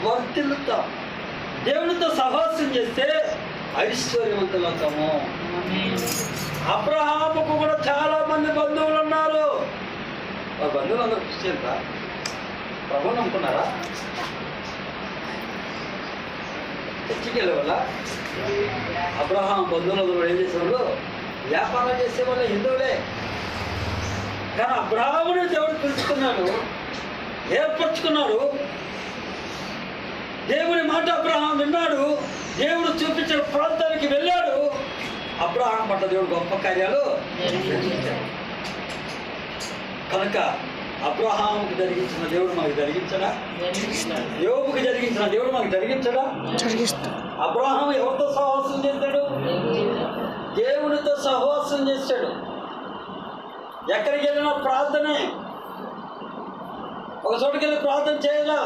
వర్తిల్లుతాం. దేవునితో సహవాసం చేస్తే ఐశ్వర్యవంతులవుతాము. అబ్రహాముకు కూడా చాలా మంది బంధువులు ఉన్నారు. ఆ బంధువులందరూ క్రిస్టియన్రా? ప్రభువుని నమ్ముకున్నారా? చర్చికి వెళ్ళే వల్ల అబ్రహాం బంధువులందరూ ఏం చేసేవాళ్ళు? వ్యాపారం చేసేవాళ్ళు హిందువులే. కానీ అబ్రహాముని దేవుడు పిలుచుకున్నాడు, ఏర్పరచుకున్నాడు. దేవుని మాట అబ్రహాం విన్నాడు. దేవుడు చూపించిన ప్రాంతానికి వెళ్ళాడు. అబ్రహాం పట్ల దేవుడు గొప్ప కార్యాలు జరిగించాడు. కనుక అబ్రహాముకు జరిగించిన దేవుడు మాకు జరిగించడా? యోబుకు జరిగించిన దేవుడు మాకు జరిగించడా? అబ్రహాం ఎవరితో సహవాసం చేశాడు? దేవునితో సహవాసం చేశాడు. ఎక్కడికి వెళ్ళినా ప్రార్థనే. ఒక చోటుకి వెళ్ళి ప్రార్థన చేయాలా?